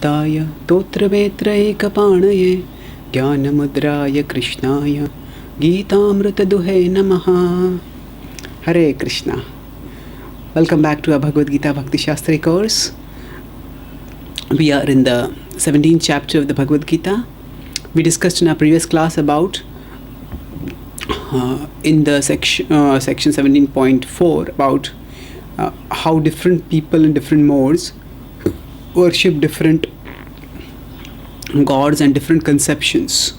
व्याख्याताय तोत्रवेत्र एकपाणये ज्ञानमुद्राय कृष्णाय गीतामृतदुहे नमः. Hare Krishna. Welcome back to our Bhagavad Gita Bhakti Shastri course. We are in the 17th chapter of the Bhagavad Gita. We discussed in our previous class about in the section 17.4 about how different people in different modes worship different gods and different conceptions.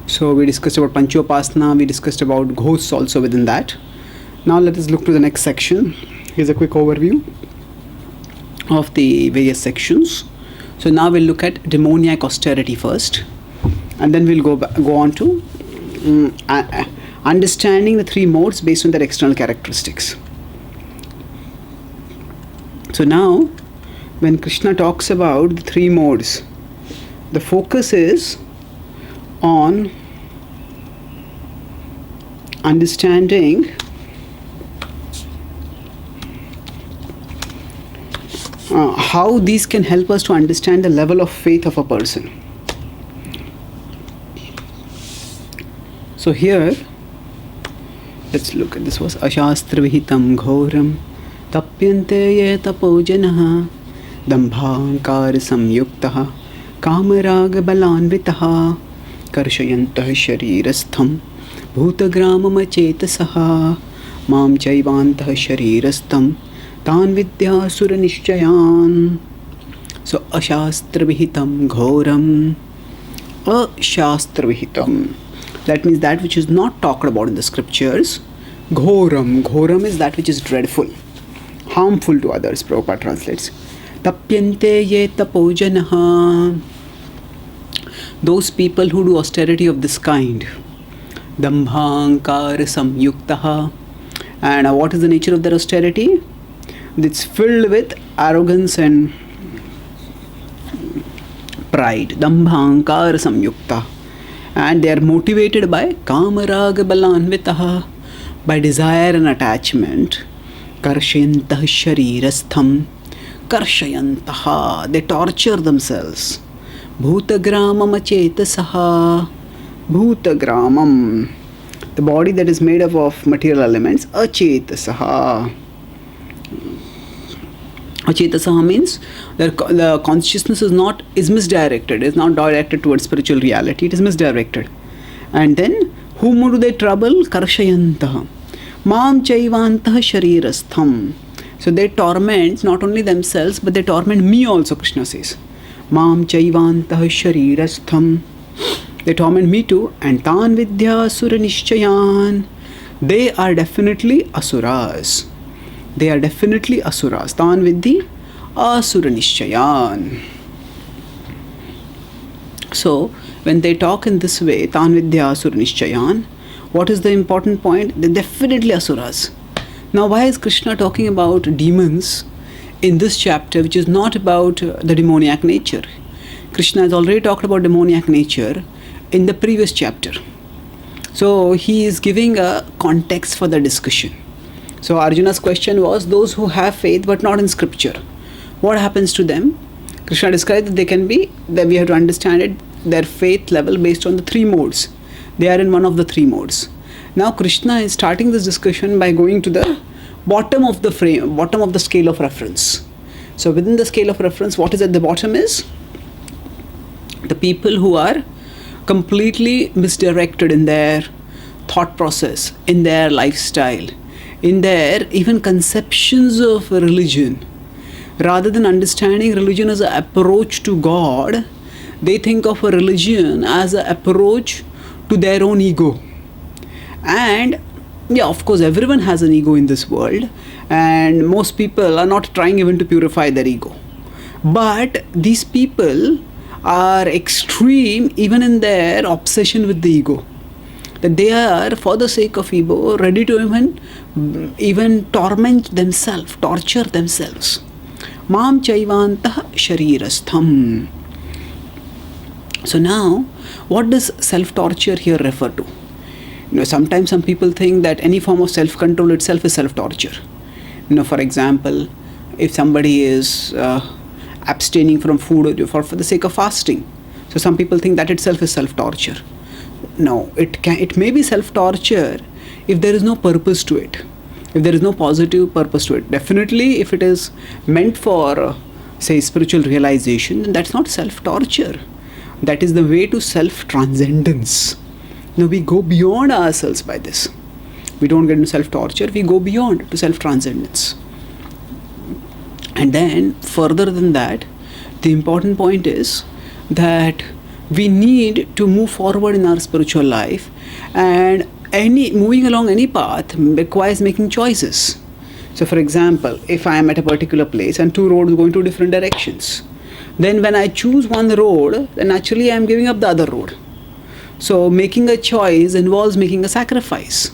So we discussed about Panchopasana, we discussed about ghosts also within that. Now let us look to the next section. Here's a quick overview of the various sections. So now we'll look at demoniac austerity first, and then we'll go on to understanding the three modes based on their external characteristics. So now, when Krishna talks about the three modes, the focus is on understanding how these can help us to understand the level of faith of a person. So here, let's look at this was Shastri vihitam ghoram tapyante ye tapojanaha dambhankar samyuktaha kamarag balanvitaha karshayantah sharirastham bhutagramam chetasaha mam chaivantah sharirastham tan vidya sura nishchayan. So ashastra vihitam ghoram, ashastra vihitam, that means that which is not talked about in the scriptures. Ghoram is that which is dreadful, harmful to others. Prabhupada translates tapyante ye tapojanaha, those people who do austerity of this kind. Dambhankar samyuktaha, and what is the nature of their austerity? It's filled with arrogance and pride. Dambhankar samyukta, and they are motivated by kamarag balanvitaha, by desire and attachment. Karshayantah sharirastham, karshayantaha, they torture themselves. Bhutagramam achetasaha, bhutagramam, the body that is made up of material elements. Achetasaha, achetasaha means the consciousness is misdirected, is not directed towards spiritual reality, it is misdirected. And then whom do they trouble? Karshayantah mam chaivantah sharirastham, so they torment not only themselves but they torment me also. Krishna says mam chaivantah sharirastham, they torment me too. And tan vidya sura nishchayan, they are definitely asuras. They are definitely asuras. Tan vidhi asura nishchayan. So when they talk in this way, tan vidya asura nishchayan, what is the important point? They're definitely asuras. Now why is Krishna talking about demons in this chapter, which is not about the demoniac nature? Krishna has already talked about demoniac nature in the previous chapter. So he is giving a context for the discussion. So Arjuna's question was, those who have faith but not in scripture, what happens to them? Krishna described that we have to understand it, their faith level based on the three modes. They are in one of the three modes. Now Krishna is starting this discussion by going to the bottom of the scale of reference. So within the scale of reference, what is at the bottom is the people who are completely misdirected in their thought process, in their lifestyle, in their even conceptions of religion. Rather than understanding religion as an approach to God, they think of a religion as an approach to their own ego. And yeah, of course everyone has an ego in this world, and most people are not trying even to purify their ego. But these people are extreme even in their obsession with the ego, that they are, for the sake of ego, ready to even torment themselves, torture themselves. Mam chaivantah sharirastham. So now, what does self-torture here refer to? Sometimes some people think that any form of self-control itself is self-torture. For example, if somebody is abstaining from food for the sake of fasting. So some people think that itself is self-torture. No, it may be self-torture if there is no purpose to it, if there is no positive purpose to it. Definitely, if it is meant for, say, spiritual realization, then that's not self-torture. That is the way to self-transcendence. Now we go beyond ourselves by this. We don't get into self-torture, we go beyond to self-transcendence. And then, further than that, the important point is that we need to move forward in our spiritual life, and moving along any path requires making choices. So for example, if I am at a particular place and two roads going to different directions, then when I choose one road, then naturally I am giving up the other road. So making a choice involves making a sacrifice,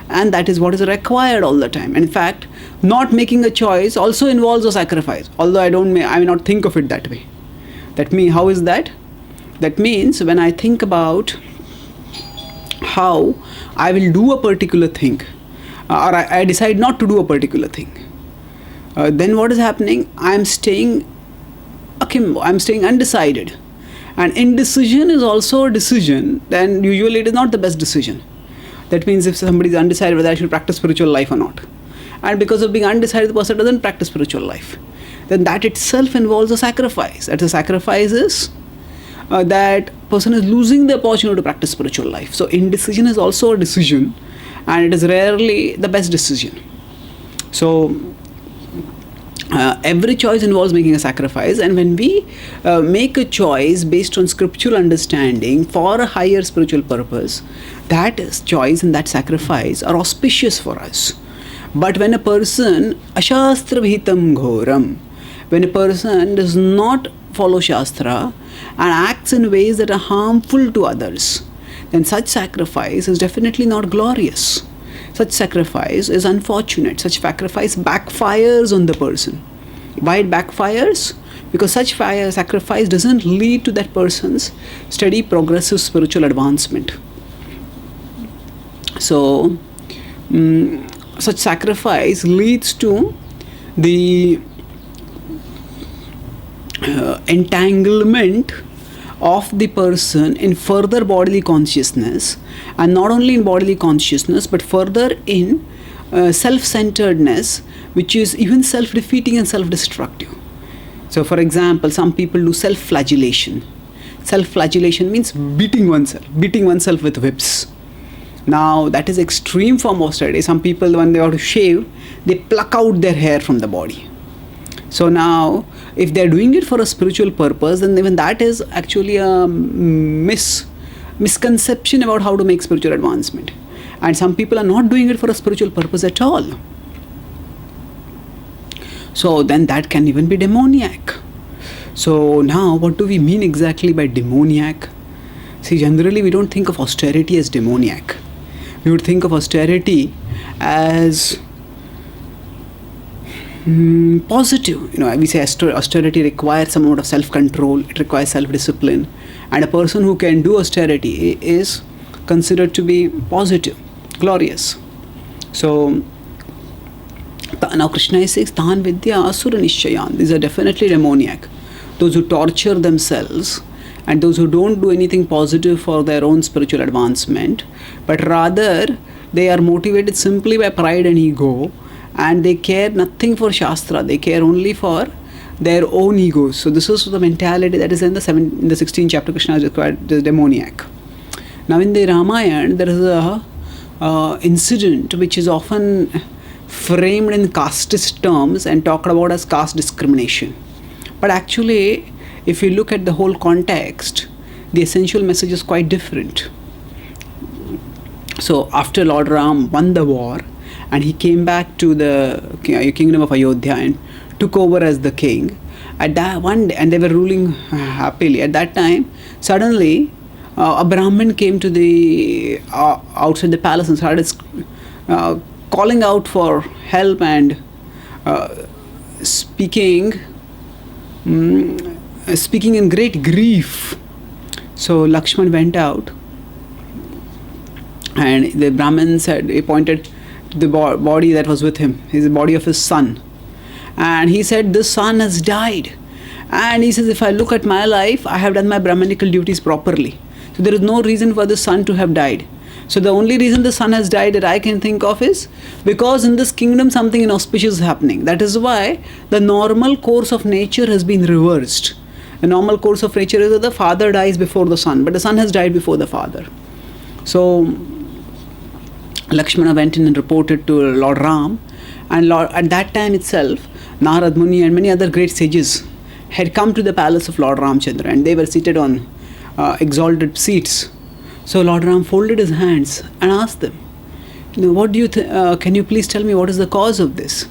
and that is what is required all the time. In fact, not making a choice also involves a sacrifice, although I may not think of it that way. That means, how is that? That means when I think about how I will do a particular thing, or I decide not to do a particular thing, then what is happening? I'm staying akimbo, I'm staying undecided. And indecision is also a decision, then usually it is not the best decision. That means if somebody is undecided whether I should practice spiritual life or not, and because of being undecided, the person doesn't practice spiritual life, then that itself involves a sacrifice. That the sacrifice is that person is losing the opportunity to practice spiritual life. So indecision is also a decision, and it is rarely the best decision. So every choice involves making a sacrifice, and when we make a choice based on scriptural understanding for a higher spiritual purpose, that choice and that sacrifice are auspicious for us. But when a person ashastra vihitam ghoram, when a person does not follow Shastra and acts in ways that are harmful to others, then such sacrifice is definitely not glorious. Such sacrifice is unfortunate. Such sacrifice backfires on the person. Why it backfires? Because such sacrifice doesn't lead to that person's steady, progressive spiritual advancement. So, such sacrifice leads to the entanglement of the person in further bodily consciousness, and not only in bodily consciousness but further in self-centeredness, which is even self-defeating and self-destructive. So for example, some people do self-flagellation. Self-flagellation means beating oneself with whips. Now that is extreme form of austerity. Some people, when they want to shave, they pluck out their hair from the body. So now, if they are doing it for a spiritual purpose, then even that is actually a misconception about how to make spiritual advancement. And some people are not doing it for a spiritual purpose at all. So then that can even be demoniac. So now, what do we mean exactly by demoniac? See, generally we don't think of austerity as demoniac. We would think of austerity as positive. We say austerity requires some amount of self-control, it requires self-discipline, and a person who can do austerity is considered to be positive, glorious. So now Krishna says, Tan vidya asura nishchayan. These are definitely demoniac. Those who torture themselves and those who don't do anything positive for their own spiritual advancement, but rather they are motivated simply by pride and ego, and they care nothing for Shastra, they care only for their own egos. So this is the mentality that is in the 16th chapter. Krishna is described as demoniac. Now in the Ramayana, there is a incident which is often framed in casteist terms and talked about as caste discrimination. But actually, if you look at the whole context, the essential message is quite different. So after Lord Ram won the war and he came back to the kingdom of Ayodhya and took over as the king, at that one day, and they were ruling happily. At that time, suddenly a Brahmin came to the outside the palace and started calling out for help and speaking in great grief. So Lakshman went out, and the Brahmin said, he pointed to the body that was with him, his body of his son, and he said, this son has died, And he says, if I look at my life, I have done my Brahmanical duties properly. So there is no reason for the son to have died. So the only reason the son has died that I can think of is because in this kingdom something inauspicious is happening. That is why the normal course of nature has been reversed. The normal course of nature is that the father dies before the son, but the son has died before the father. So Lakshmana went in and reported to Lord Ram, and at that time itself, Narad Muni and many other great sages had come to the palace of Lord Ramchandra, and they were seated on exalted seats. So Lord Ram folded his hands and asked them, what do you can you please tell me what is the cause of this?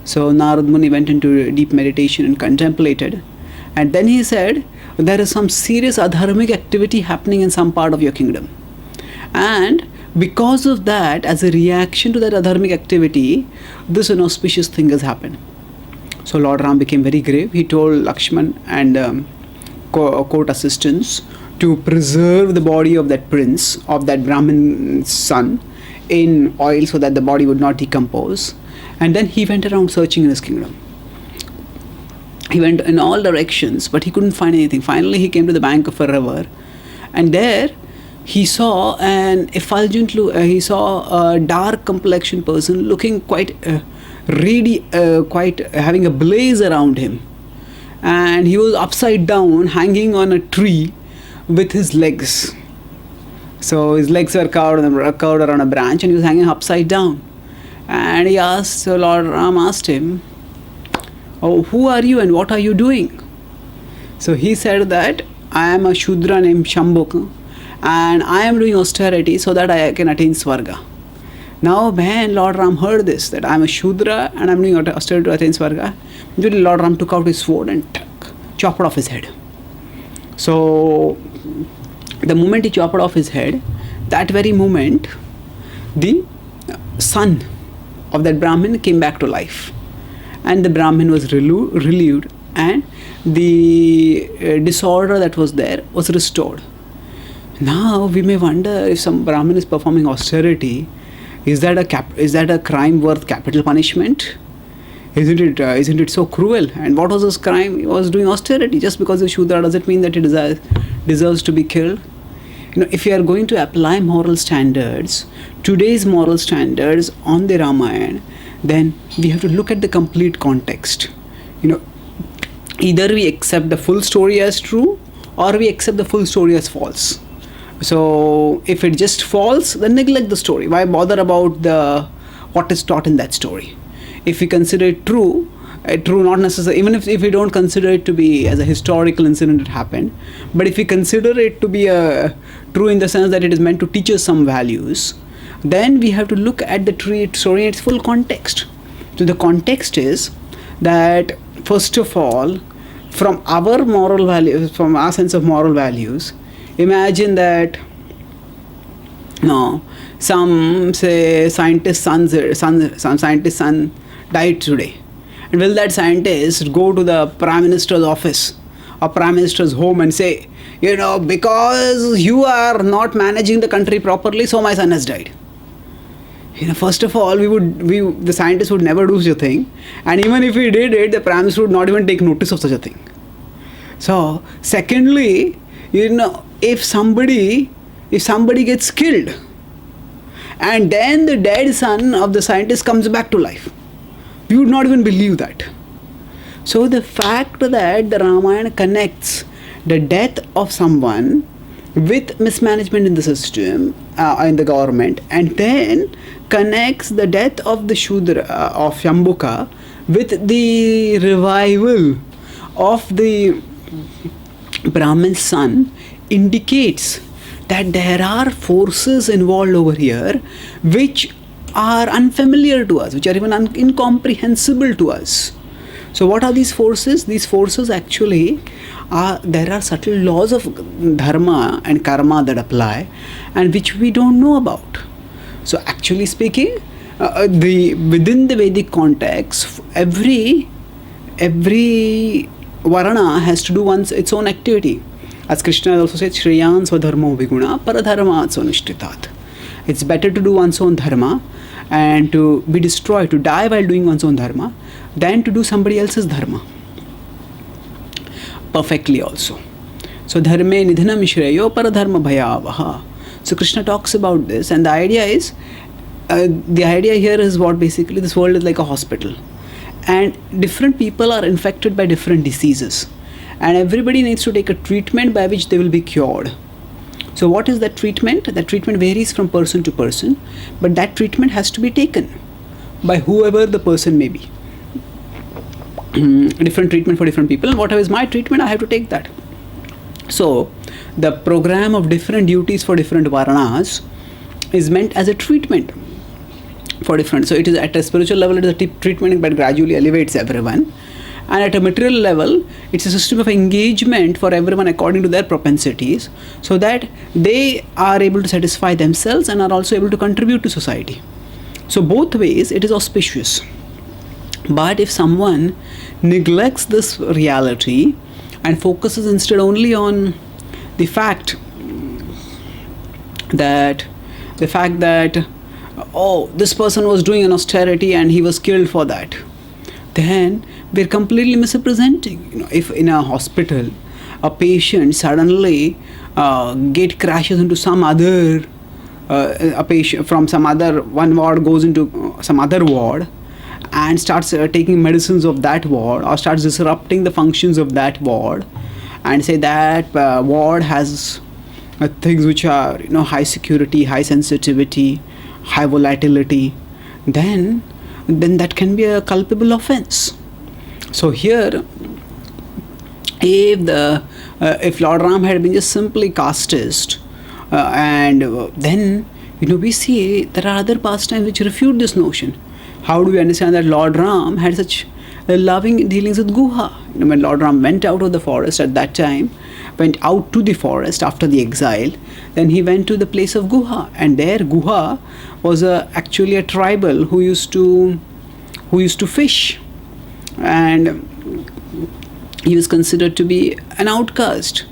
So Narad Muni went into deep meditation and contemplated, and then he said, there is some serious adharmic activity happening in some part of your kingdom, and because of that, as a reaction to that adharmic activity, this inauspicious thing has happened. So Lord Ram became very grave. He told Lakshman and court assistants to preserve the body of that prince, of that Brahmin's son, in oil so that the body would not decompose. And then he went around searching in his kingdom. He went in all directions, but he couldn't find anything. Finally, he came to the bank of a river, and there he saw an effulgent, he saw a dark complexioned person looking quite quite having a blaze around him, and he was upside down, hanging on a tree with his legs. So his legs were curved around a branch, and he was hanging upside down. And he asked, so Lord Ram asked him, oh, who are you and what are you doing? So he said that I am a Shudra named Shambhuka, and I am doing austerity so that I can attain Swarga. Now when Lord Ram heard this, that I am a Shudra and I am doing austerity to attain Swarga, immediately Lord Ram took out his sword and chopped off his head. So the moment he chopped off his head, that very moment, the son of that Brahmin came back to life, and the Brahmin was relieved, and the disorder that was there was restored. Now we may wonder, if some Brahmin is performing austerity, is that a crime worth capital punishment? Isn't it so cruel? And what was his crime? He was doing austerity. Just because he's Shudra, does it mean that he deserves to be killed? If you are going to apply moral standards, today's moral standards on the Ramayana, then we have to look at the complete context. Either we accept the full story as true, or we accept the full story as false. So if it just false, then neglect the story. Why bother about what is taught in that story? If we consider it true, not necessarily, even if we don't consider it to be as a historical incident that happened, but if we consider it to be true in the sense that it is meant to teach us some values, then we have to look at the story in its full context. So the context is that, first of all, from our moral values, from our sense of moral values, imagine that some scientist's son died today, and will that scientist go to the Prime Minister's office or Prime Minister's home and say, because you are not managing the country properly, so my son has died? First of all, the scientist would never do such a thing, and even if he did it, the Prime Minister would not even take notice of such a thing. So, secondly, if somebody gets killed, and then the dead son of the scientist comes back to life, we would not even believe that. So the fact that the Ramayana connects the death of someone with mismanagement in the system, in the government, and then connects the death of the Shudra, of Shambhuka, with the revival of the Brahmin's son, indicates that there are forces involved over here which are unfamiliar to us, which are even incomprehensible to us. So what are these forces? These forces actually there are subtle laws of dharma and karma that apply, and which we don't know about. So actually speaking, within the Vedic context, every varana has to do its own activity. As Krishna also said, Shreyan Swadharmo Viguna Paradharma Sonishtitat. It's better to do one's own dharma and to be destroyed, to die while doing one's own dharma, than to do somebody else's dharma. perfectly also. So dharme nidhanam shreyo paradharma bhayavaha. So Krishna talks about this, and the idea here is what basically this world is like a hospital, and different people are infected by different diseases, and everybody needs to take a treatment by which they will be cured. So what is that treatment? That treatment varies from person to person, but that treatment has to be taken by whoever the person may be. Different treatment for different people, and whatever is my treatment, I have to take that. So the program of different duties for different varnas is meant as a treatment for different. So it is at a spiritual level, it is a treatment but gradually elevates everyone, and at a material level it's a system of engagement for everyone according to their propensities, so that they are able to satisfy themselves and are also able to contribute to society. So both ways it is auspicious. But if someone neglects this reality and focuses instead only on the fact that oh, this person was doing an austerity and he was killed for that, then we're completely misrepresenting. If in a hospital a patient suddenly crashes into some other a patient from some other one ward goes into some other ward and starts taking medicines of that ward, or starts disrupting the functions of that ward, and say that ward has things which are high security, high sensitivity, high volatility, then that can be a culpable offense. So here, if Lord Ram had been just simply casteist, and then we see there are other pastimes which refute this notion. How do we understand that Lord Ram had such loving dealings with Guha? When Lord Ram went out of the forest at that time, went out to the forest after the exile, then he went to the place of Guha, and there Guha was actually a tribal who used to fish, and he was considered to be an outcast.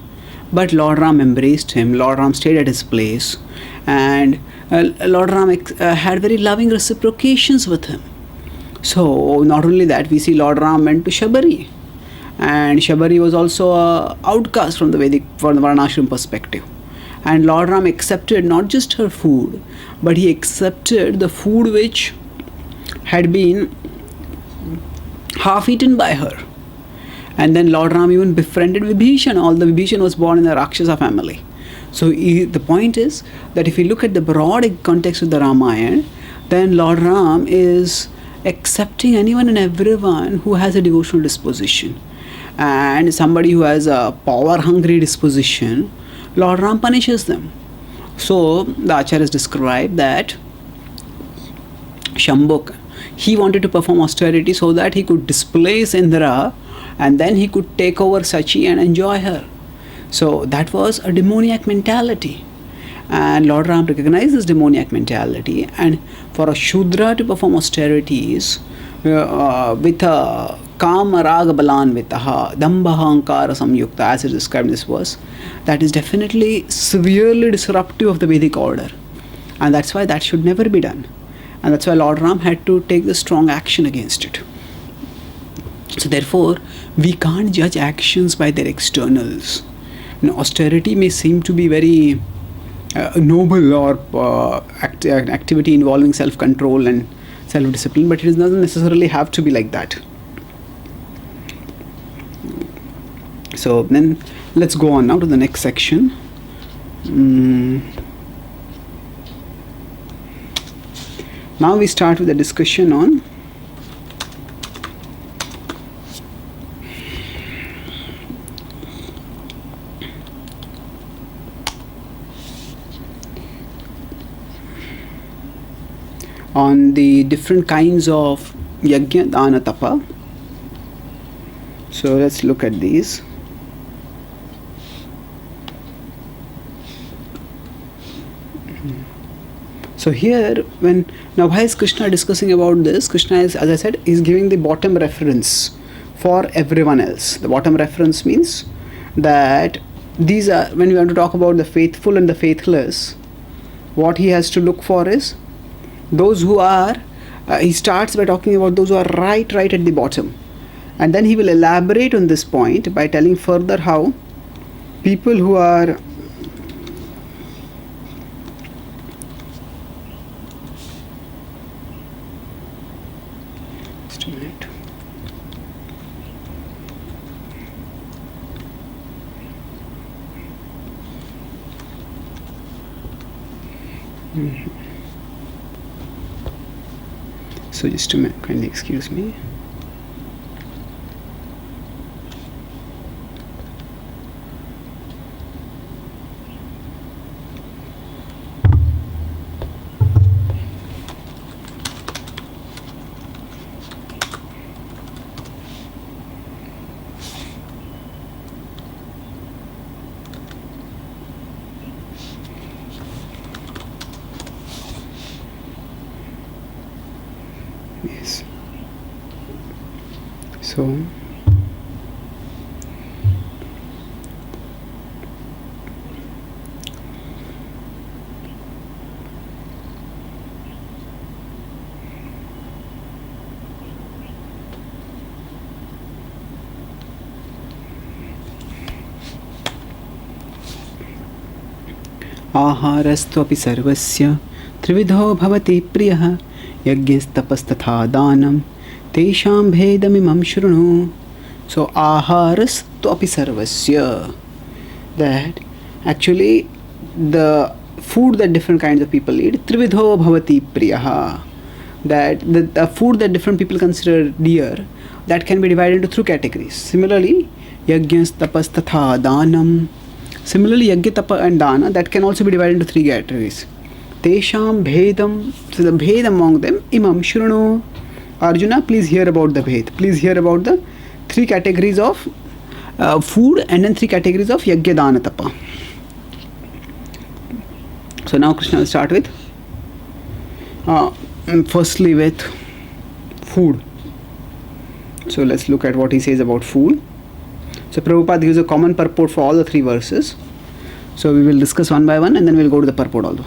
But Lord Ram embraced him. Lord Ram stayed at his place, and Lord Ram had very loving reciprocations with him. So not only that, we see Lord Ram went to Shabari, and Shabari was also an outcast from the Varnashram perspective. And Lord Ram accepted not just her food, but he accepted the food which had been half eaten by her. And then Lord Ram even befriended Vibhishan, although Vibhishan was born in a Rakshasa family. So the point is that if you look at the broad context of the Ramayana, then Lord Ram is accepting anyone and everyone who has a devotional disposition. And somebody who has a power-hungry disposition, Lord Ram punishes them. So the Acharyas describe that Shambhuk, he wanted to perform austerity so that he could displace Indra, and then he could take over Sachi and enjoy her. So that was a demoniac mentality, and Lord Ram recognized this demoniac mentality. And for a Shudra to perform austerities with a Kama Raga Balanvitaha Dambhahankara Samyukta, as is described in this verse, that is definitely severely disruptive of the Vedic order, and that's why that should never be done. And that's why Lord Ram had to take the strong action against it. So therefore, we can't judge actions by their externals. Austerity may seem to be very noble or an activity involving self-control and self-discipline, but it doesn't necessarily have to be like that. So then let's go on now to the next section. Now we start with a discussion on the different kinds of yajna, dana, tapa. So let's look at these. So here, why is Krishna discussing about this? Krishna is, as I said, is giving the bottom reference for everyone else. The bottom reference means that these are, when we want to talk about the faithful and the faithless, what he has to look for is those who are, he starts by talking about those who are right at the bottom. And then he will elaborate on this point by telling further how people who are just a minute. So just a minute, kindly excuse me. Yes. So आहारस्त्वपि सर्वस्य त्रिविधो भवति प्रियः यज्ञस्तपस्तथा दानं तेषां भेदमिमं शृणु. So आहारस्त्वपि सर्वस्य, that actually the food that different kinds of people eat, trividho bhavati priyah, that the food that different people consider dear, that can be divided into three categories. Similarly, yajnas, tapas, tatha, danam. Similarly, yajna, tapa and dana, that can also be divided into three categories. Tesham bhedam, so the bhed among them, imam shrunu. Arjuna, please hear about the bhed. Please hear about the three categories of food and then three categories of yajna, dana, tapa. So now Krishna will start with firstly with food. So let's look at what he says about food. So Prabhupada gives a common purport for all the three verses. So we will discuss one by one and then we'll go to the purport also.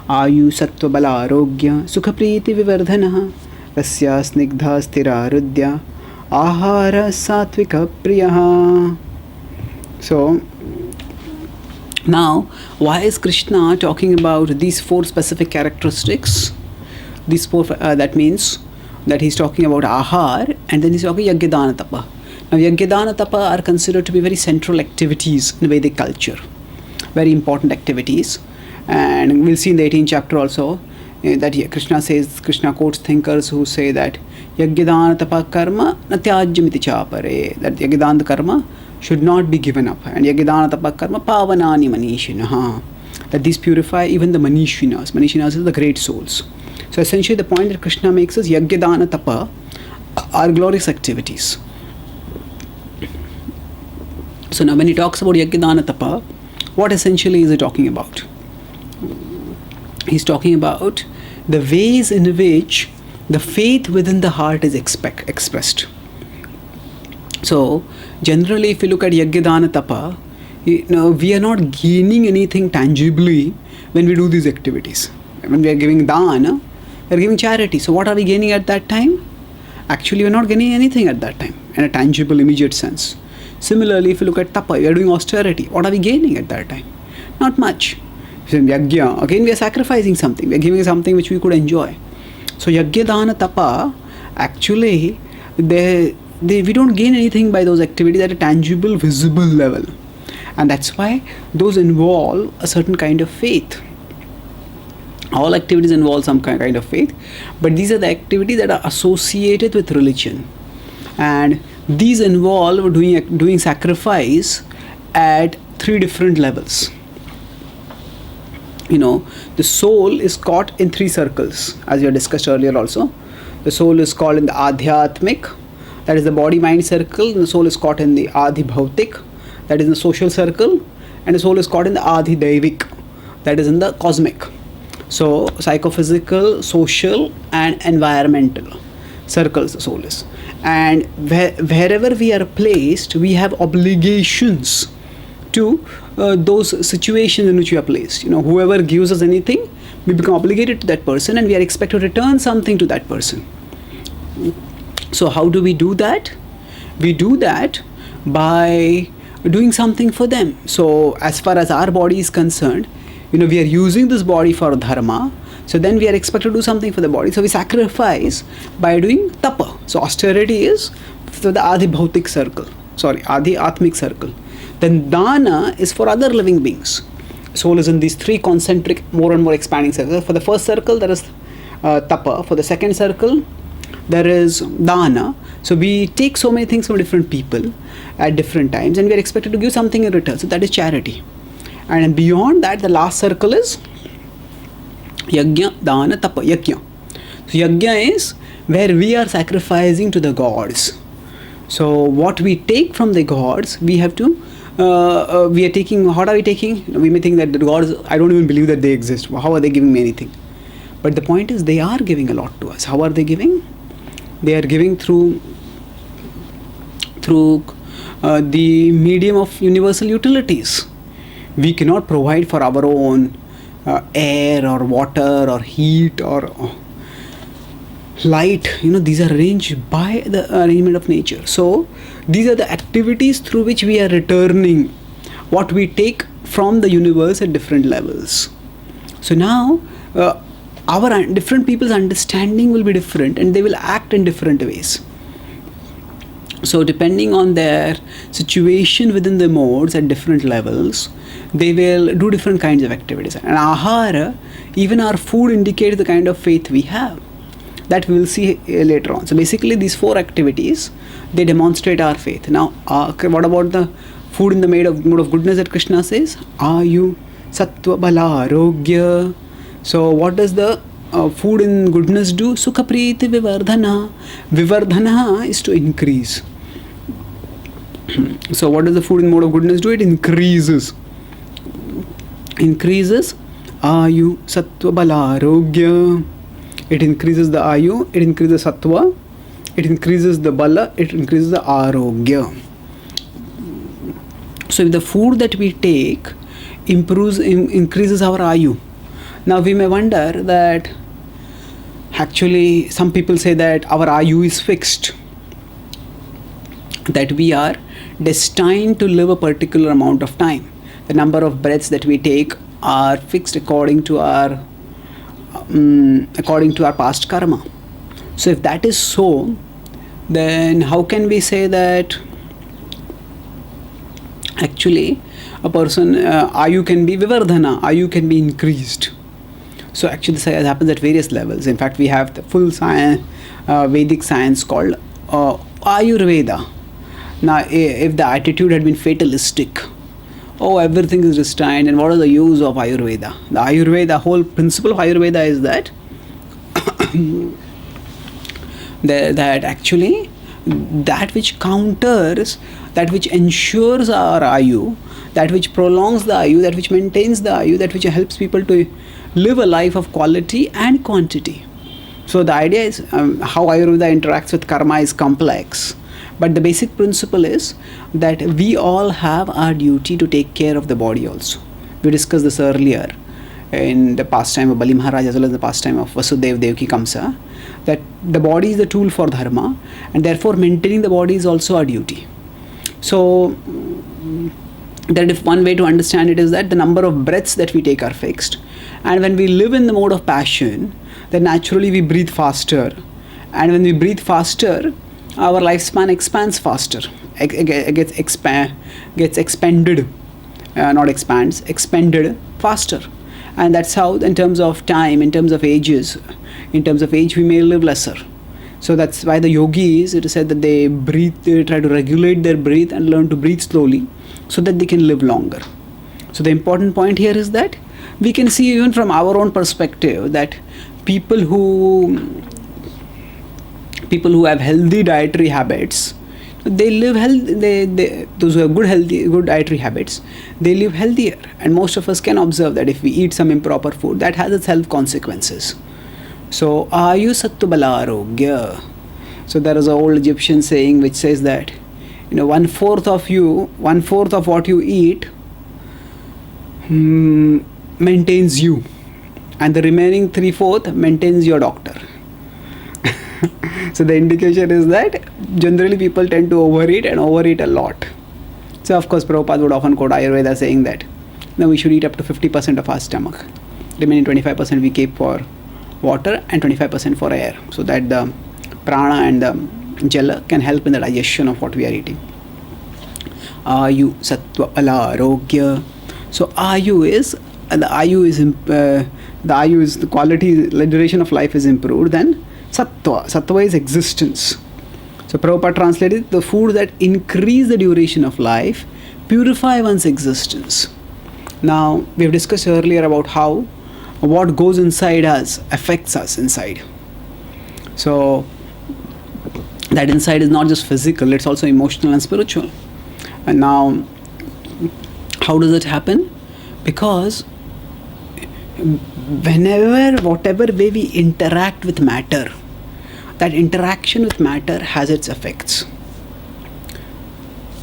Ayu sattva bala arogya sukha priti vivardhanaha rasya snigdha stira rudya ahara satvika priyaha. So now, why is Krishna talking about these four specific characteristics? These four, that means that he's talking about ahar and then he's talking yajna, dana, tapa. Now, yajna, dana, tapa are considered to be very central activities in Vedic culture, very important activities. And we'll see in the 18th chapter also that Krishna quotes thinkers who say that yajna, dana, tapa karma natyajyamiti chapare, that yajna, dana karma should not be given up, and yajna, dana, tapa karma pavanani manishinaha, that these purify even the manishinas. Manishinas are the great souls. So essentially the point that Krishna makes is yajna, dana, tapa are glorious activities. So now when he talks about yajna, dana, tapa, what essentially is he talking about? He's talking about the ways in which the faith within the heart is expressed. So generally if you look at yajna, dana, tapa, we are not gaining anything tangibly when we do these activities. When we are giving dana, we are giving charity. So what are we gaining at that time? Actually we are not gaining anything at that time in a tangible, immediate sense. Similarly, if you look at tapa, we are doing austerity. What are we gaining at that time? Not much. So in yajna, again we are sacrificing something. We are giving something which we could enjoy. So yajna, dana, tapa, actually we don't gain anything by those activities at a tangible, visible level. And that's why those involve a certain kind of faith. All activities involve some kind of faith, but these are the activities that are associated with religion. And these involve doing sacrifice at three different levels. The soul is caught in three circles, as we have discussed earlier also. The soul is caught in the adhyatmik, that is the body-mind circle. And the soul is caught in the adhibhautik, that is in the social circle. And the soul is caught in the adhidaivik, that is in the cosmic. So psychophysical, social and environmental circles the soul is. And wherever we are placed, we have obligations to those situations in which we are placed. Whoever gives us anything, we become obligated to that person and we are expected to return something to that person. So how do we do that? We do that by doing something for them. So as far as our body is concerned, we are using this body for dharma. So then we are expected to do something for the body. So we sacrifice by doing tapa. So austerity is for the Adi Bhautik circle. Adi Atmic circle. Then dana is for other living beings. Soul is in these three concentric, more and more expanding circles. For the first circle, there is tapa. For the second circle, there is dana. So we take so many things from different people at different times, and we are expected to give something in return. So that is charity. And beyond that, the last circle is yajna, dana, tapa, yajna. So yajna is where we are sacrificing to the gods. So what we take from the gods, we have to, we are taking, what are we taking? We may think that the gods, I don't even believe that they exist. How are they giving me anything? But the point is, they are giving a lot to us. How are they giving? They are giving through the medium of universal utilities. We cannot provide for our own air or water or heat or light. These are arranged by the arrangement of nature. So these are the activities through which we are returning what we take from the universe at different levels. So now our different people's understanding will be different, and they will act in different ways. So depending on their situation within the modes at different levels, they will do different kinds of activities. And ahara, even our food, indicates the kind of faith we have. That we will see later on. So basically these four activities, they demonstrate our faith. Now what about the food in the mode of goodness that Krishna says? Ayu, sattva, bala, arogya. So what does the food in goodness do? Sukha, priti, vivardhana. Vivardhana is to increase. So what does the food in mode of goodness do? It increases. Increases ayu, sattva, bala, arogya. It increases the ayu, it increases sattva, it increases the bala, it increases the arogya. So if the food that we take increases our ayu. Now we may wonder that actually some people say that our ayu is fixed, that we are destined to live a particular amount of time. The number of breaths that we take are fixed according to our past karma. So if that is so, then how can we say that actually a person ayu can be vivardhana, ayu can be increased? So actually this happens at various levels. In fact, we have the full science, Vedic science called Ayurveda. Now if the attitude had been fatalistic, everything is destined, and what is the use of Ayurveda? The Ayurveda, whole principle of Ayurveda is that that actually that which counters, that which ensures our ayu, that which prolongs the ayu, that which maintains the ayu, that which helps people to live a life of quality and quantity. So the idea is how Ayurveda interacts with karma is complex. But the basic principle is that we all have our duty to take care of the body also. We discussed this earlier in the pastime of Bali Maharaj as well as the pastime of Vasudev Devaki Kamsa, that the body is the tool for dharma, and therefore maintaining the body is also our duty. So that if one way to understand it is that the number of breaths that we take are fixed, and when we live in the mode of passion, then naturally we breathe faster, and when we breathe faster, our lifespan expands faster, gets expanded, not expands, expanded faster. And that's how, in terms of time, in terms of age, we may live lesser. So that's why the yogis, it is said that they try to regulate their breath and learn to breathe slowly so that they can live longer. So the important point here is that we can see even from our own perspective that people who have healthy dietary habits, they live healthy. Those who have good dietary habits, they live healthier. And most of us can observe that if we eat some improper food, that has its health consequences. So ayu sattu bala arogya. So there is an old Egyptian saying which says that 1/4 of what you eat maintains you, and the remaining 3/4 maintains your doctor. So the indication is that generally people tend to overeat and overeat a lot. So of course Prabhupada would often quote Ayurveda saying that now we should eat up to 50% of our stomach. Remaining 25% we keep for water and 25% for air, so that the prana and the jala can help in the digestion of what we are eating. Ayu sattva ala arogya. So ayu is the quality, the duration of life is improved. Then sattva is existence. So Prabhupada translated the food that increase the duration of life, purify one's existence. Now we have discussed earlier about how what goes inside us affects us inside. So that inside is not just physical, it's also emotional and spiritual. And now how does it happen? Because whatever way we interact with matter, that interaction with matter has its effects.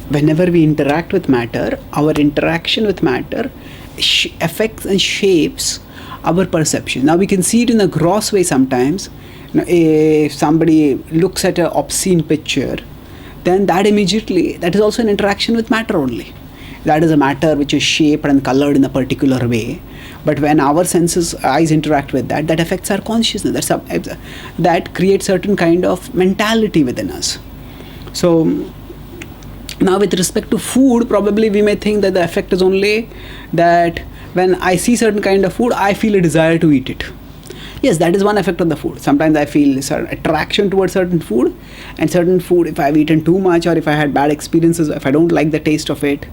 Whenever we interact with matter, our interaction with matter affects and shapes our perception. Now we can see it in a gross way sometimes. If somebody looks at an obscene picture, then that is also an interaction with matter only. That is a matter which is shaped and colored in a particular way. But when our eyes interact with that affects our consciousness. That creates certain kind of mentality within us. So now with respect to food, probably we may think that the effect is only that when I see certain kind of food, I feel a desire to eat it. Yes, that is one effect of the food. Sometimes I feel certain attraction towards certain food, and certain food, if I've eaten too much or if I had bad experiences, if I don't like the taste of it,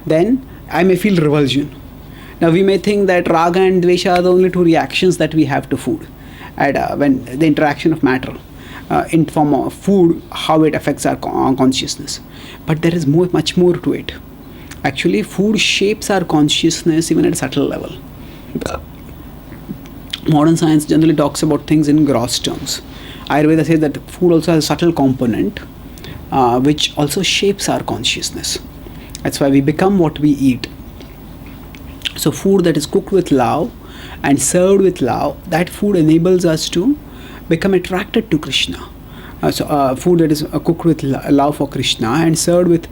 then I may feel revulsion. Now we may think that raga and dvesha are the only two reactions that we have to food, and when the interaction of matter in form of food, how it affects our consciousness. But there is much more to it. Actually, food shapes our consciousness even at a subtle level. Modern science generally talks about things in gross terms. Ayurveda says that food also has a subtle component which also shapes our consciousness. That's why we become what we eat. So food that is cooked with love and served with love, that food enables us to become attracted to Krishna. Food that is cooked with love for Krishna and served with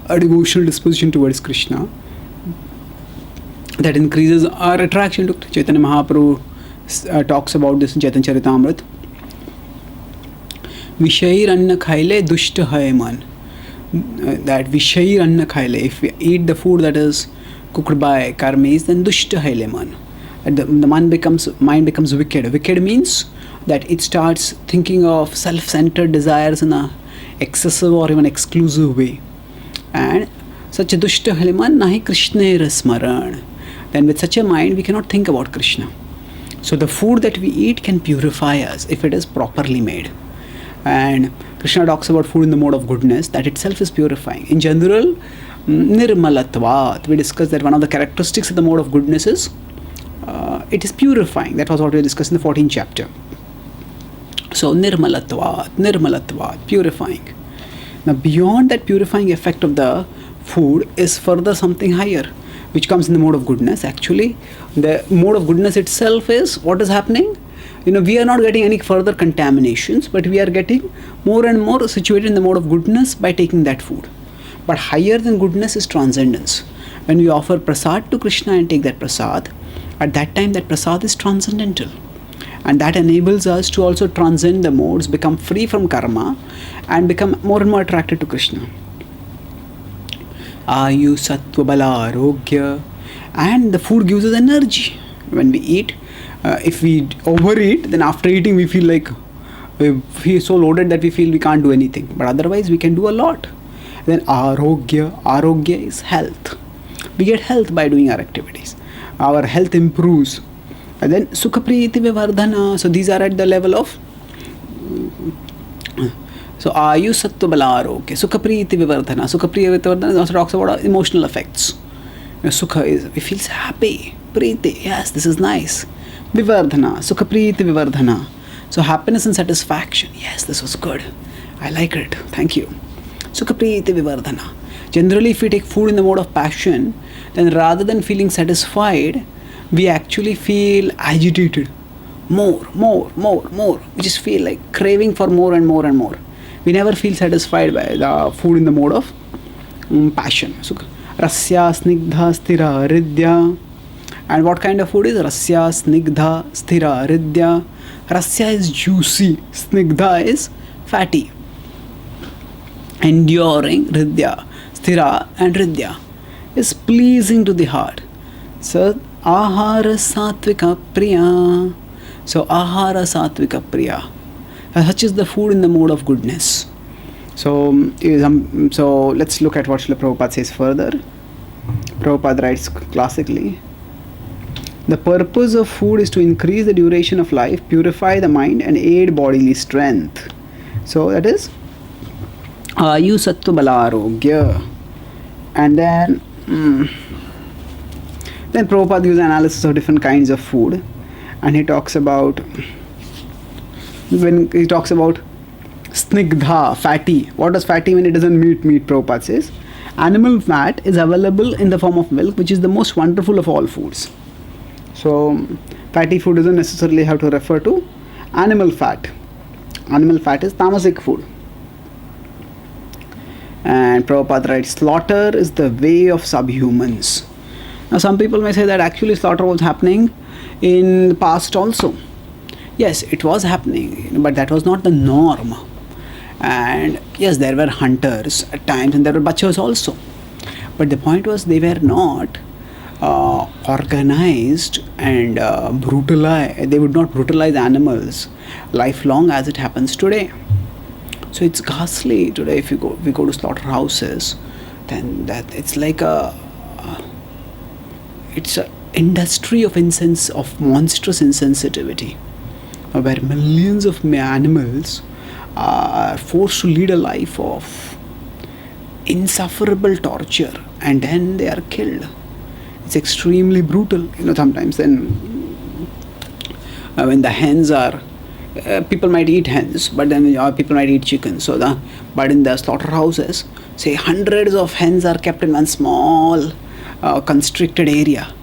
a devotional disposition towards Krishna, that increases our attraction to Chaitanya Mahaprabhu talks about this in Chaitanya Charitamrita. Vishair anna khaile dushta hai man. That Vishair anna khaile, if we eat the food that is cooked by karmis, then dushta hai man. The mind becomes wicked. Wicked means that it starts thinking of self-centered desires in a excessive or even exclusive way. And such a dushta haliman nahi Krishna smaran. Then with such a mind we cannot think about Krishna. So the food that we eat can purify us if it is properly made. And Krishna talks about food in the mode of goodness, that itself is purifying. In general, nirmalatvat, we discussed that one of the characteristics of the mode of goodness is it is purifying. That was what we discussed in the 14th chapter. So nirmalatvat, purifying. Now beyond that purifying effect of the food is further something higher, which comes in the mode of goodness. Actually, the mode of goodness itself is what is happening. We are not getting any further contaminations, but we are getting more and more situated in the mode of goodness by taking that food. But higher than goodness is transcendence. When we offer prasad to Krishna and take that prasad, at that time that prasad is transcendental. And that enables us to also transcend the modes, become free from karma, and become more and more attracted to Krishna. Ayu sattva bala arogya. And the food gives us energy. When we eat, if we overeat, then after eating we feel like we feel so loaded that we feel we can't do anything. But otherwise we can do a lot. Then arogya is health. We get health by doing our activities. Our health improves. And then sukhapriti vivardhana. So these are at the level of so ayu sattva bala arogya. Sukhapriti vivardhana. Sukhapriti vivardhana also talks about emotional effects. Sukha is, we feel happy. Priti, yes, this is nice. Vivardhana, sukhapriti vivardhana. So happiness and satisfaction. Yes, this was good. I like it. Thank you. Sukhapriti vivardhana. Generally, if we take food in the mode of passion, then rather than feeling satisfied, we actually feel agitated. more, more, more, more. We just feel like craving for more and more and more. We never feel satisfied by the food in the mode of passion. So, rasya snigdha sthira ridya. And what kind of food is rasya snigdha sthira ridya? Rasya is juicy, snigdha is fatty, enduring, ridya, sthira and ridya is pleasing to the heart. So, ahara satvika priya. So, ahara satvika priya. Such is the food in the mode of goodness. So, let's look at what Srila Prabhupada says further. Prabhupada writes classically, the purpose of food is to increase the duration of life, purify the mind, and aid bodily strength. So, that is Ayu Sattva Bala Arogya. And then Prabhupada gives an analysis of different kinds of food, and he talks about snigdha, fatty. What does fatty mean? It doesn't meat. Prabhupada says animal fat is available in the form of milk, which is the most wonderful of all foods. So fatty food doesn't necessarily have to refer to animal fat. Animal fat is tamasic food. And Prabhupada writes, slaughter is the way of subhumans. Now some people may say that actually slaughter was happening in the past also. Yes, it was happening, but that was not the norm. And yes, there were hunters at times and there were butchers also. But the point was they were not organized and brutalized. They would not brutalize animals lifelong as it happens today. So it's ghastly today. If we go to slaughterhouses, then that it's like it's an industry of monstrous insensitivity, where millions of animals are forced to lead a life of insufferable torture, and then they are killed. It's extremely brutal. Sometimes then when the hens are people might eat hens, but then people might eat chickens. But in the slaughterhouses, say hundreds of hens are kept in one small constricted area,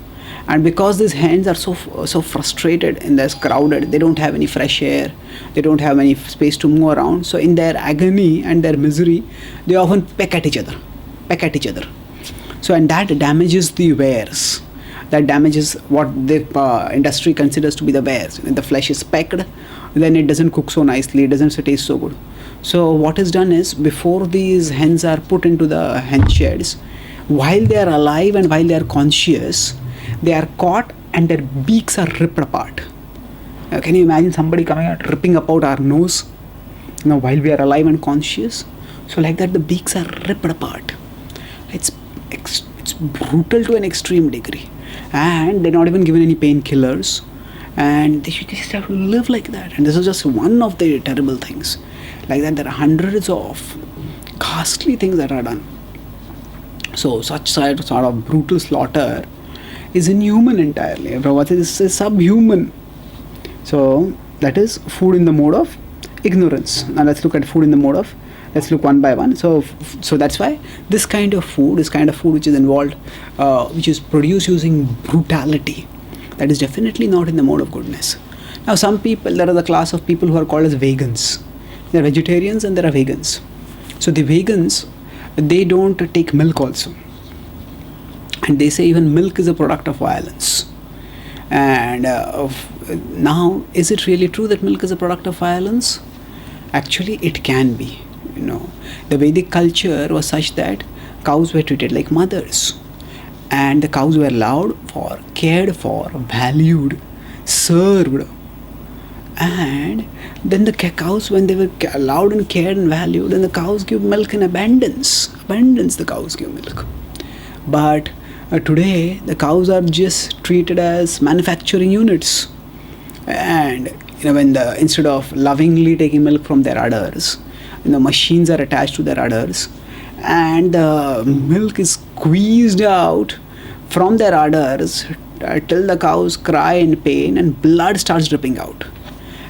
and because these hens are so frustrated in this crowded, they don't have any fresh air, they don't have any space to move around. So in their agony and their misery, they often peck at each other. So and that damages the wares. That damages what the industry considers to be the wares. When the flesh is pecked, then it doesn't cook so nicely, it doesn't taste so good. So what is done is, before these hens are put into the hen sheds, while they are alive and while they are conscious, they are caught and their beaks are ripped apart. Can you imagine somebody coming out ripping apart our nose while we are alive and conscious? So like that, the beaks are ripped apart. It's brutal to an extreme degree, and they're not even given any painkillers, and they just have to live like that. And this is just one of the terrible things. Like that, there are hundreds of ghastly things that are done. So such sort of brutal slaughter is inhuman entirely. Prabhupada is subhuman. So that is food in the mode of ignorance. Now let's look at food in the mode of, let's look one by one. So that's why this kind of food which is involved, which is produced using brutality, that is definitely not in the mode of goodness. Now some people, there are the class of people who are called as vegans. There are vegetarians and there are vegans. So the vegans, they don't take milk also. And they say even milk is a product of violence. And now, is it really true that milk is a product of violence? Actually, it can be. The Vedic culture was such that cows were treated like mothers, and the cows were allowed for, cared for, valued, served. And then the cows, when they were allowed and cared and valued, then the cows give milk in abundance. The cows give milk. But today, the cows are just treated as manufacturing units. And when instead of lovingly taking milk from their udders, machines are attached to their udders, and the milk is squeezed out from their udders till the cows cry in pain and blood starts dripping out.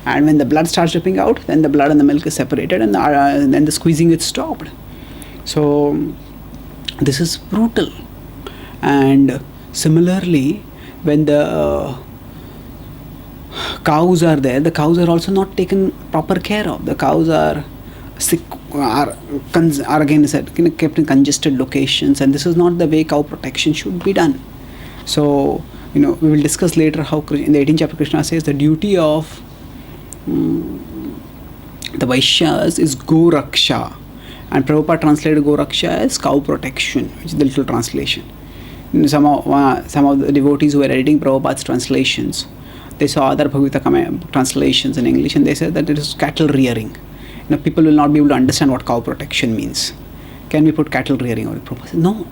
And when the blood starts dripping out, then the blood and the milk is separated, and then the squeezing is stopped. So this is brutal. And similarly, when the cows are there, the cows are also not taken proper care of. The cows are sick, are again said, kept in congested locations, and this is not the way cow protection should be done. So, we will discuss later how in the 18th chapter Krishna says the duty of the Vaishyas is Go Raksha, and Prabhupada translated Go Raksha as cow protection, which is the literal translation. Some of the devotees who were editing Prabhupada's translations, they saw other Bhagavad translations in English, and they said that it is cattle rearing. People will not be able to understand what cow protection means. Can we put cattle rearing? Or Prabhupada said, no.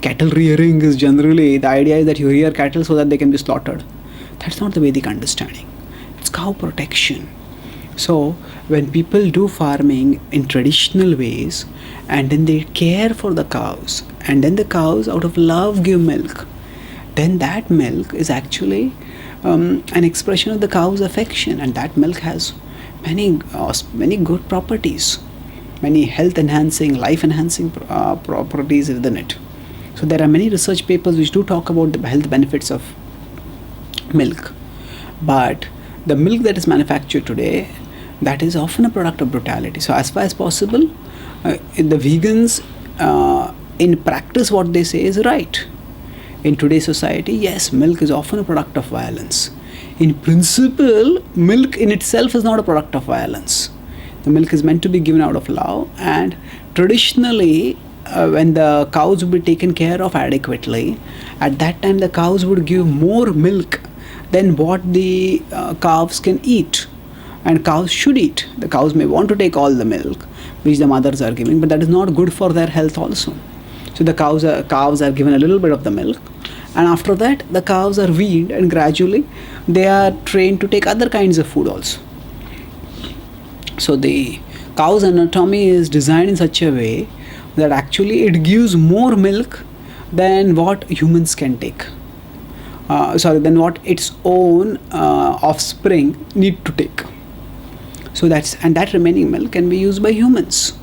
Cattle rearing is generally, the idea is that you rear cattle so that they can be slaughtered. That's not the Vedic understanding. It's cow protection. So, when people do farming in traditional ways, and then they care for the cows, and then the cows out of love give milk, then that milk is actually an expression of the cow's affection, and that milk has many good properties, many health enhancing, life enhancing properties within it. So there are many research papers which do talk about the health benefits of milk. But the milk that is manufactured today, that is often a product of brutality. So as far as possible, the vegans in practice what they say is right. In today's society, yes, milk is often a product of violence. In principle, milk in itself is not a product of violence. The milk is meant to be given out of love, and traditionally when the cows would be taken care of adequately, at that time the cows would give more milk than what the calves can eat, and cows should eat. The cows may want to take all the milk which the mothers are giving, but that is not good for their health also. So the calves are given a little bit of the milk, and after that the calves are weaned, and gradually they are trained to take other kinds of food also. So the cow's anatomy is designed in such a way that actually it gives more milk than what humans can take. Than what its own offspring need to take. So that remaining milk can be used by humans.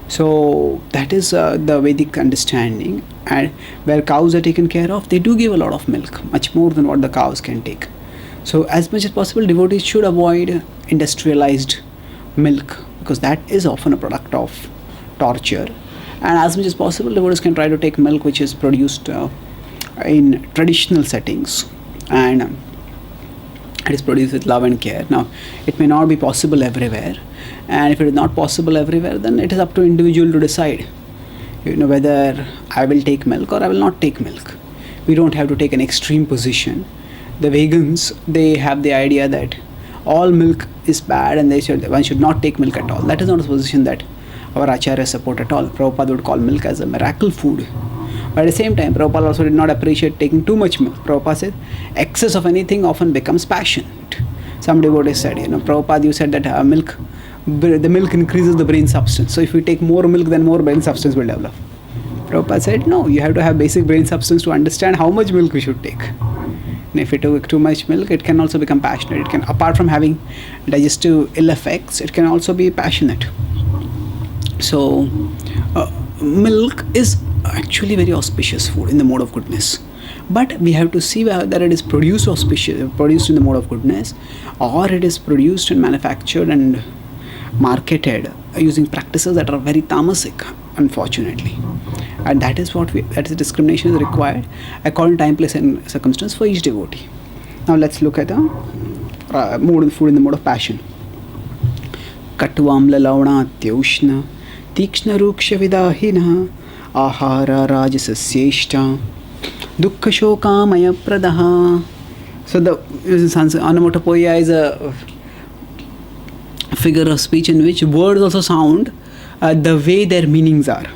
So that is the Vedic understanding, and where cows are taken care of, they do give a lot of milk, much more than what the cows can take. So as much as possible, devotees should avoid industrialized milk, because that is often a product of torture. And as much as possible, devotees can try to take milk which is produced in traditional settings, and it is produced with love and care. Now, it may not be possible everywhere, and if it is not possible everywhere, then it is up to individual to decide, whether I will take milk or I will not take milk. We don't have to take an extreme position. The vegans, they have the idea that all milk is bad and one should not take milk at all. That is not a position that our acharyas support at all. Prabhupada would call milk as a miracle food. But at the same time, Prabhupada also did not appreciate taking too much milk. Prabhupada said, excess of anything often becomes passion. Some devotees said, Prabhupada, you said that the milk increases the brain substance. So if you take more milk, then more brain substance will develop. Prabhupada said, no, you have to have basic brain substance to understand how much milk we should take. And if you take too much milk, it can also become passionate. It can, apart from having digestive ill effects, it can also be passionate. So, milk is actually very auspicious food in the mode of goodness. But we have to see whether it is produced in the mode of goodness, or it is produced and manufactured and marketed using practices that are very tamasic, unfortunately. And that is the discrimination is required according to time, place and circumstance for each devotee. Now let's look at the mode of food in the mode of passion. Katvam lalavna tyushna tikshna ruksha vidahina ahara rajasasyeshta dukkha shokamaya pradaha. So the onomatopoeia is a figure of speech in which words also sound the way their meanings are.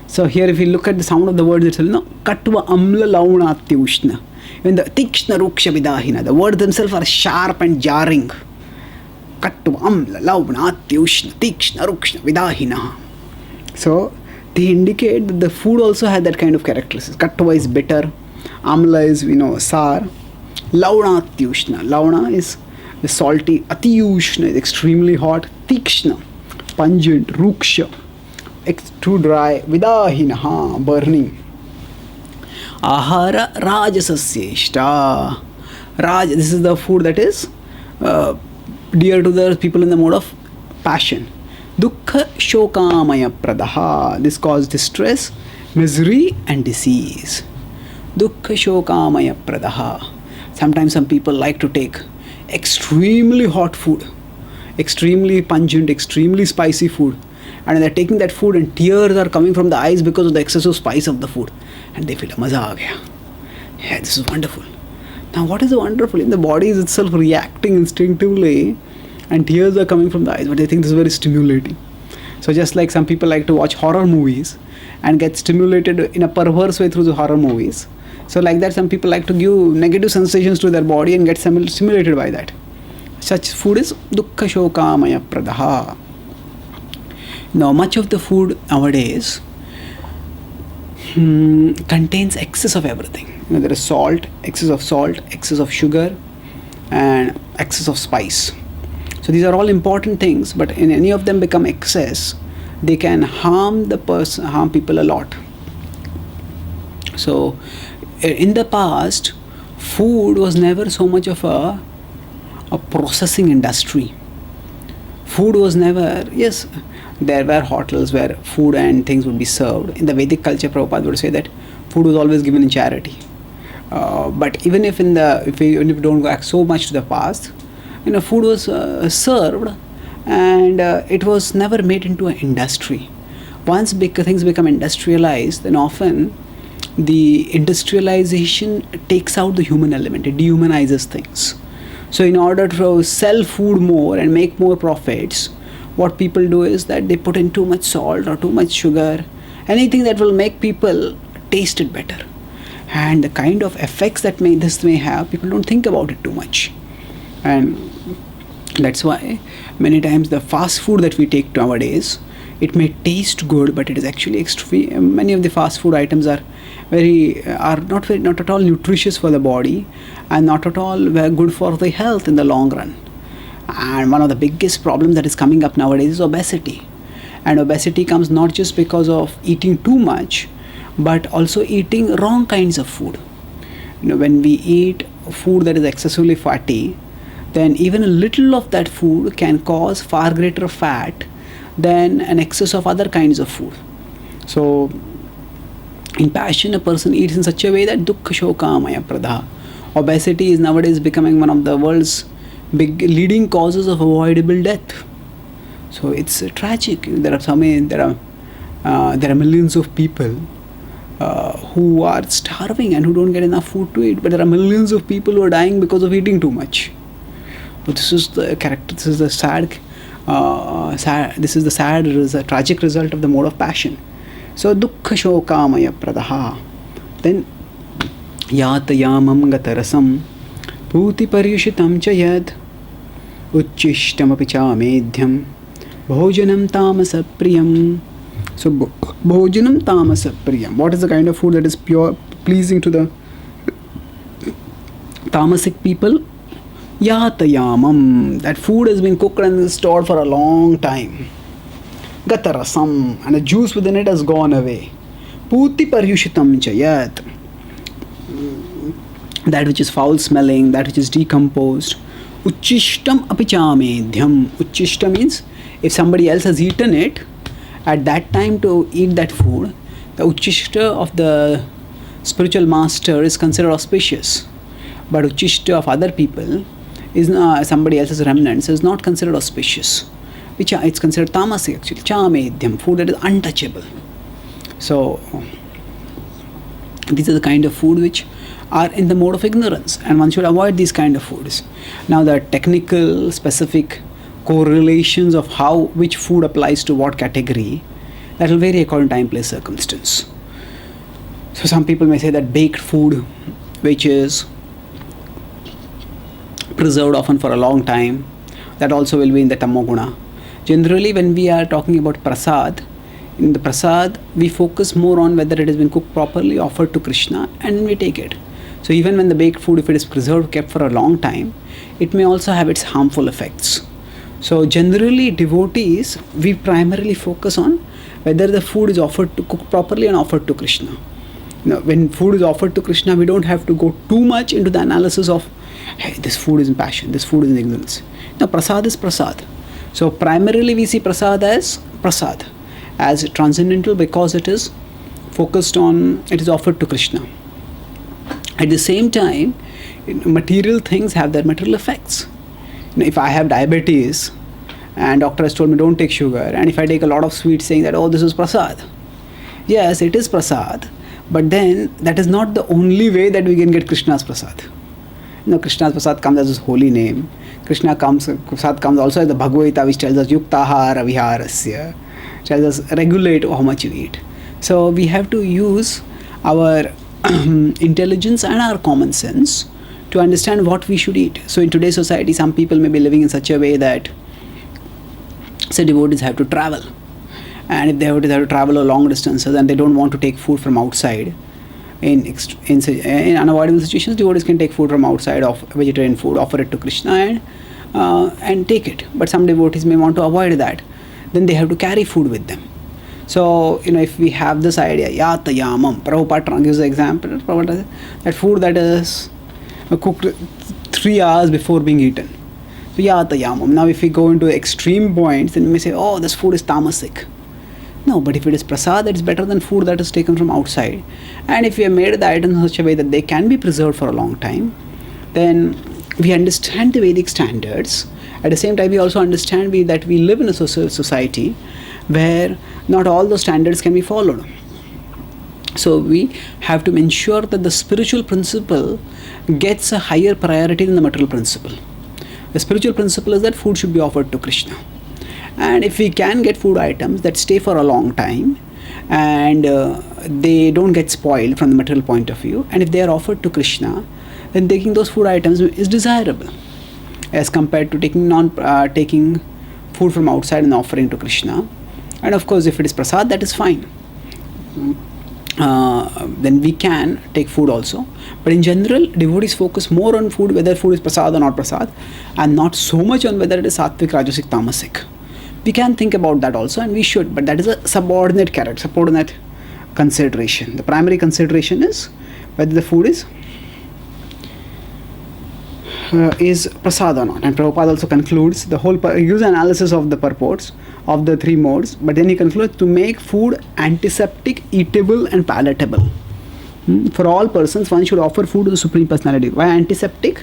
So here if you look at the sound of the words itself, katva amla launa tyushna. When the tikshna ruksha vidahina, the words themselves are sharp and jarring. Katva amla launa tyushna tikshna ruksha vidahina. So they indicate that the food also has that kind of characteristics. Katva is bitter, amla is sour, launa tyushna. Launa is the salty, atiyushna is extremely hot, tikshna, pungent, ruksha, too dry, vidahina, burning. Ahara rajasasyeshta. Raj, this is the food that is dear to the people in the mode of passion. Dukkha shokamaya pradaha. This causes distress, misery and disease. Dukkha shokamaya pradaha. Sometimes some people like to take extremely hot food, extremely pungent, extremely spicy food, and they're taking that food and tears are coming from the eyes because of the excessive spice of the food, and they feel maza aa gaya. Yeah, this is wonderful. Now what is wonderful? In the body is itself reacting instinctively and tears are coming from the eyes, but they think this is very stimulating. So just like some people like to watch horror movies and get stimulated in a perverse way through the horror movies, so like that some people like to give negative sensations to their body and get stimulated by that. Such food is dukkha shokamaya pradaha. Now much of the food nowadays contains excess of everything. There is salt, excess of sugar, and excess of spice. So these are all important things, but in any of them become excess, they can harm the person, harm people a lot. So in the past, food was never so much of a processing industry. Food was never, yes, there were hotels where food and things would be served. In the Vedic culture, Prabhupada would say that food was always given in charity. But even if if we don't go back so much to the past, food was served, and it was never made into an industry. Once things become industrialized, then often the industrialization takes out the human element. It dehumanizes things. So in order to sell food more and make more profits, what people do is that they put in too much salt or too much sugar, anything that will make people taste it better. And the kind of effects that this may have, people don't think about it too much. And that's why many times the fast food that we take nowadays, it may taste good, but it is actually extreme. Many of the fast food items are not at all nutritious for the body, and not at all good for the health in the long run. And one of the biggest problems that is coming up nowadays is obesity. And obesity comes not just because of eating too much, but also eating wrong kinds of food. When we eat food that is excessively fatty, then even a little of that food can cause far greater fat than an excess of other kinds of food. So in passion, a person eats in such a way that dukkha shokamaya pradha. Obesity is nowadays becoming one of the world's big leading causes of avoidable death. So it's tragic. There are millions of people who are starving and who don't get enough food to eat, but there are millions of people who are dying because of eating too much. But this is the character. This is the tragic result of the mode of passion. So dukkha shokamaya pradaha. Then yatayamam gatarasam puti paryushitam cha yad uchishtam apicha medhyam bhojanam tamasa priyam. So bhojanam tamasa priyam. What is the kind of food that is pure, pleasing to the tamasic people? Yatayamam. That food has been cooked and stored for a long time. Gatarasam. And the juice within it has gone away. Puti paryushitam chayat. That which is foul smelling, that which is decomposed. Uchishtam apichamedhyam. Uchishta means if somebody else has eaten it, at that time to eat that food, the uchishta of the spiritual master is considered auspicious. But uchishta of other people is somebody else's remnants is not considered auspicious. It's considered tamasi actually. Chamedhyam, food that is untouchable. So these are the kind of food which are in the mode of ignorance, and one should avoid these kind of foods. Now the technical specific correlations of which food applies to what category, that will vary according to time, place, circumstance. So some people may say that baked food which is preserved often for a long time, that also will be in the tamoguna. Generally when we are talking about prasad, in the prasad we focus more on whether it has been cooked properly, offered to Krishna, and then we take it. So even when the baked food, if it is preserved, kept for a long time, it may also have its harmful effects. So generally devotees, we primarily focus on whether the food is offered to cook properly and offered to Krishna. When food is offered to Krishna, we don't have to go too much into the analysis of, hey, this food is in passion, this food is in ignorance. Now, prasad is prasad. So, primarily we see prasad, as transcendental, because it is focused on, it is offered to Krishna. At the same time, material things have their material effects. If I have diabetes and doctor has told me don't take sugar, and if I take a lot of sweets saying that, oh, this is prasad. Yes, it is prasad, but then that is not the only way that we can get Krishna's prasad. Krishna's prasad comes as his holy name. Prasad comes also as the Bhagavad, which tells us yuktahara viharasya, tells us regulate how much you eat. So we have to use our intelligence and our common sense to understand what we should eat. So in today's society, some people may be living in such a way that, say, devotees have to travel. And if they have to travel a long distances and they don't want to take food from outside, in unavoidable situations, devotees can take food from outside, of vegetarian food, offer it to Krishna and take it. But some devotees may want to avoid that. Then they have to carry food with them. So, if we have this idea, yata yamam, Prabhupada gives the example, that food that is cooked 3 hours before being eaten. So, yata yamam. Now, if we go into extreme points, then we may say, oh, this food is tamasic. No, but if it is prasad, it's better than food that is taken from outside. And if we have made the items in such a way that they can be preserved for a long time, then we understand the Vedic standards. At the same time, we also understand that we live in a society where not all the standards can be followed. So we have to ensure that the spiritual principle gets a higher priority than the material principle. The spiritual principle is that food should be offered to Krishna. And if we can get food items that stay for a long time and they don't get spoiled from the material point of view, and if they are offered to Krishna, then taking those food items is desirable as compared to taking food from outside and offering to Krishna. And of course, if it is prasad, that is fine. Then we can take food also. But in general, devotees focus more on food, whether food is prasad or not prasad, and not so much on whether it is sattvic, rajasic, tamasic. We can think about that also, and we should, but that is a subordinate consideration. The primary consideration is whether the food is prasad or not. And Prabhupada also concludes he gives an analysis of the purports of the 3 modes, but then he concludes to make food antiseptic, eatable and palatable. For all persons, one should offer food to the Supreme Personality. Why antiseptic?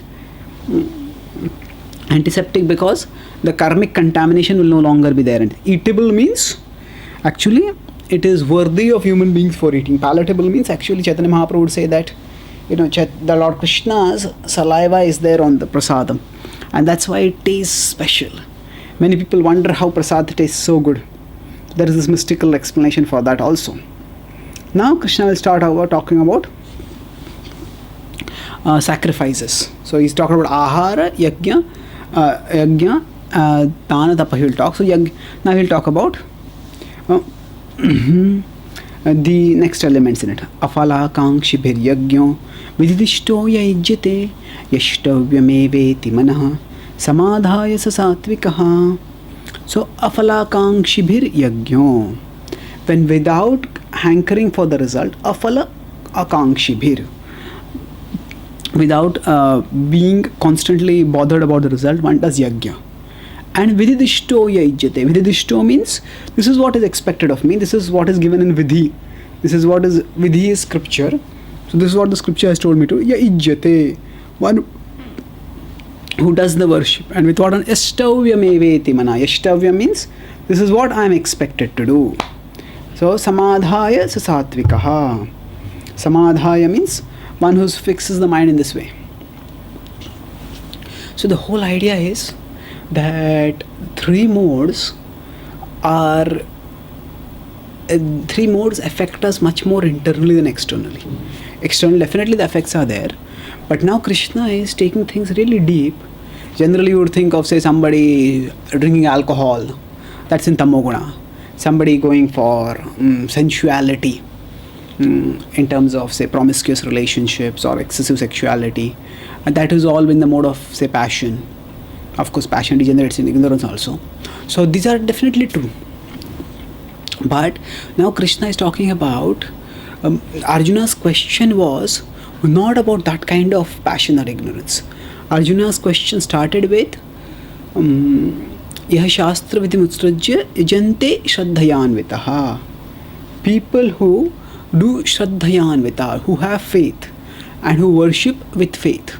Antiseptic because the karmic contamination will no longer be there. And eatable means actually it is worthy of human beings for eating. Palatable means actually Chaitanya Mahaprabhu would say that the Lord Krishna's saliva is there on the prasadam, and that's why it tastes special. Many people wonder how prasad tastes so good. There is this mystical explanation for that also. Now Krishna will start talking about sacrifices. So he's talking about ahara, yajna, dana, tapa he will talk. So now he'll talk about the next elements in it. Afala kankshibhir yajno vididishto yajyate yashtavyameveti manaha samadhaya sasatvikaha. So afala kankshibhir yajno, when without hankering for the result, afala akankshibhir, without being constantly bothered about the result, one does yajna. And vididishto yajyate. Vididishto means this is what is expected of me. This is what is given in vidhi. This is what is vidhi is scripture. So this is what the scripture has told me to. Yajyate. One who does the worship. And with what? Yashtavyameveti mana. Yashtavya means this is what I am expected to do. So samadhaya sasatvikaha. Samadhaya means one who fixes the mind in this way. So the whole idea is that 3 modes affect us much more internally than externally. Externally, definitely the effects are there, but now Krishna is taking things really deep. Generally, you would think of, say, somebody drinking alcohol, that's in tamoguna. Somebody going for sensuality, in terms of, say, promiscuous relationships or excessive sexuality, and that is all in the mode of, say, passion. Of course, passion degenerates in ignorance also. So these are definitely true. But now Krishna is talking about Arjuna's question was not about that kind of passion or ignorance. Arjuna's question started with Yah Shastra Vidhi Mutsrajya Jante Shraddhayanvitaha. People who do Shraddhayanvita, who have faith and who worship with faith.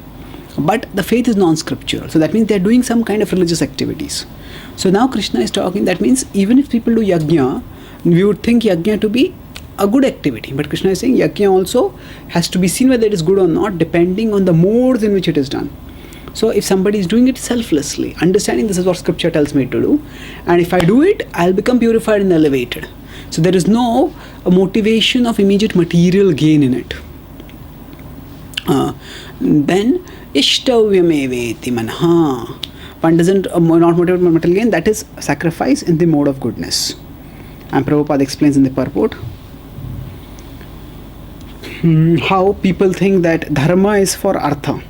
But the faith is non-scriptural. So that means they are doing some kind of religious activities. So now Krishna is talking, that means even if people do yajna, we would think yajna to be a good activity. But Krishna is saying yajna also has to be seen whether it is good or not, depending on the modes in which it is done. So if somebody is doing it selflessly, understanding this is what scripture tells me to do, and if I do it, I'll become purified and elevated. So there is no motivation of immediate material gain in it. Then Ishtavyameveti manha. One doesn't not motivate material gain, that is sacrifice in the mode of goodness. And Prabhupada explains in the purport how people think that dharma is for artha.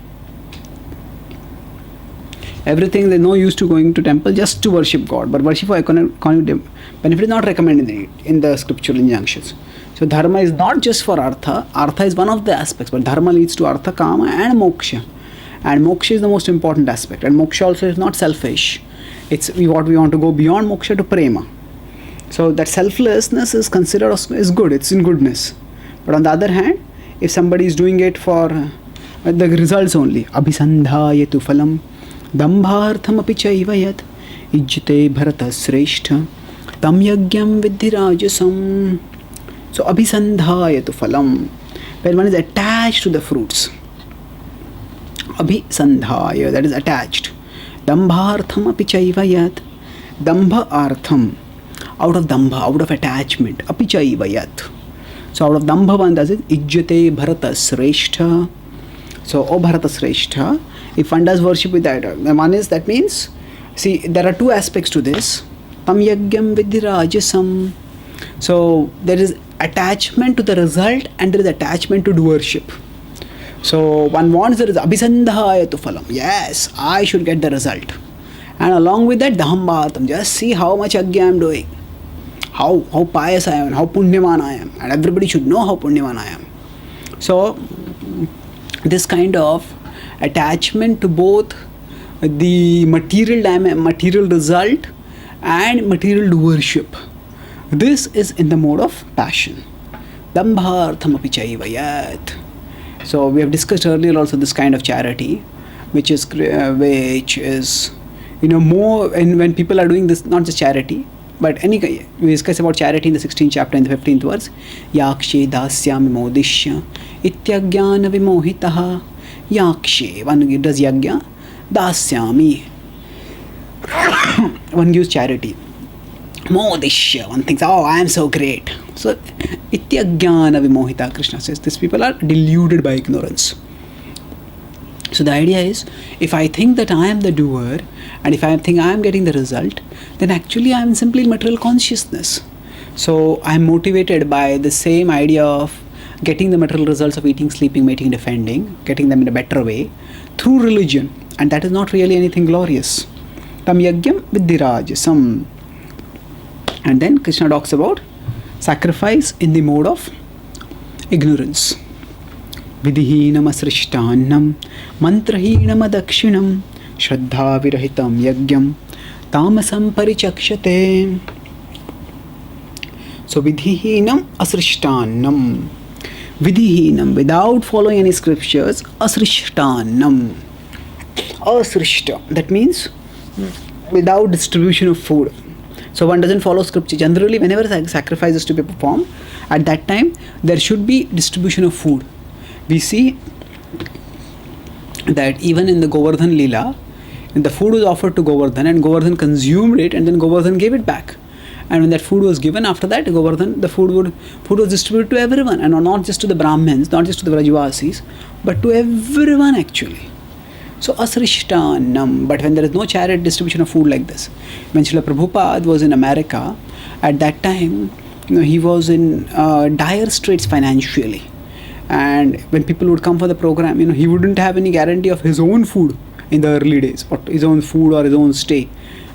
Everything, there's no use to going to temple just to worship God, but worship for economic benefit is not recommended in the scriptural injunctions. So dharma is not just for artha. Artha is one of the aspects, but dharma leads to artha, kama and moksha. And moksha is the most important aspect. And moksha also is not selfish. It's what we want to go beyond moksha to prema. So that selflessness is considered as good. It's in goodness. But on the other hand, if somebody is doing it for the results only, abhisandhayatu phalam dambhartham api chaiva yat ijjate bharata sreshta tam yagyam vidhi rajasam. So abhisandhayatu phalam, when one is attached to the fruits. Abhisandhaya, that is attached. Dambhartham api chaiva yat, dambha artham, out of dambha, out of attachment, api chaiva yat. So out of dambha one does it, ijjate bharata sreshta. So O bharata sreshta, if one does worship with that, one is, that means, see, there are two aspects to this. Tam yagyam vidhi rajasam. So there is attachment to the result and there is attachment to doership. So one wants the result. Abhisandhayatu phalam. Yes, I should get the result. And along with that, dhambatam. Just see how much yajna I am doing. How pious I am, how punyaman I am. And everybody should know how punyaman I am. So this kind of attachment to both the material result and material doership, this is in the mode of passion. Dambhartham api chaiva yat. So we have discussed earlier also this kind of charity, which is more, and when people are doing this, not just charity, but we discuss about charity in the 16th chapter in the 15th verse. Yakshe dasyami modishya ityagyana vimohitaha. Yakshe, one does yagya, dasyami, one gives charity. Modishya, one thinks, oh, I am so great. So ityagyana vimohita, Krishna says, these people are deluded by ignorance. So the idea is, if I think that I am the doer, and if I think I am getting the result, then actually I am simply material consciousness. So I am motivated by the same idea of getting the material results of eating, sleeping, mating, defending, getting them in a better way through religion, and that is not really anything glorious. Tam yagyam vidhirajasam. And then Krishna talks about sacrifice in the mode of ignorance. Vidhihinam asrishtannam mantrahinam adakshinam shraddha virahitam yagyam tamasam parichakshate. So vidhihinam asrishtannam. Vidhihinam, without following any scriptures, asrishtannam. Asrishta, that means without distribution of food. So one doesn't follow scripture. Generally, whenever sacrifice is to be performed, at that time there should be distribution of food. We see that even in the Govardhan Leela, the food was offered to Govardhan and Govardhan consumed it, and then Govardhan gave it back. And when that food was given, after that, Govardhan, the food was distributed to everyone, and not just to the Brahmins, not just to the Vrajavasis, but to everyone actually. So asrishtanam. But when there is no chariot distribution of food like this, when Srila Prabhupada was in America, at that time, he was in dire straits financially. And when people would come for the program, he wouldn't have any guarantee of his own food in the early days, or his own food or his own stay.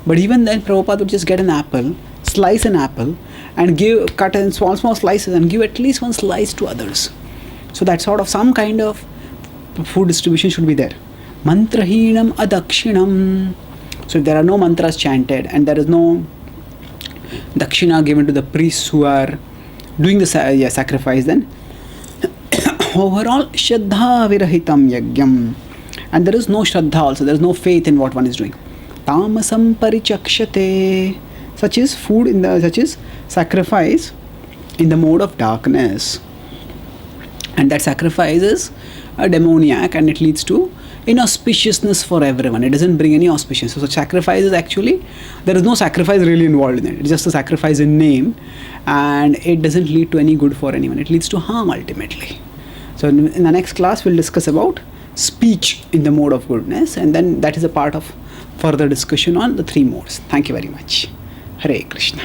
But even then, Prabhupada would just get an apple, slice an apple and cut in small slices and give at least one slice to others. So that sort of some kind of food distribution should be there. Mantrahinam adakshinam. So if there are no mantras chanted and there is no dakshina given to the priests who are doing the sacrifice, then overall shraddha virahitam yagyam, and there is no shraddha also, there is no faith in what one is doing. Tamasam parichakshate, such is sacrifice in the mode of darkness, and that sacrifice is a demoniac and it leads to inauspiciousness for everyone. It doesn't bring any auspicious. So sacrifice is actually, there is no sacrifice really involved in it. It's just a sacrifice in name, and it doesn't lead to any good for anyone. It leads to harm ultimately. So in the next class we'll discuss about speech in the mode of goodness, and then that is a part of further discussion on the three modes. Thank you very much. Hare Krishna.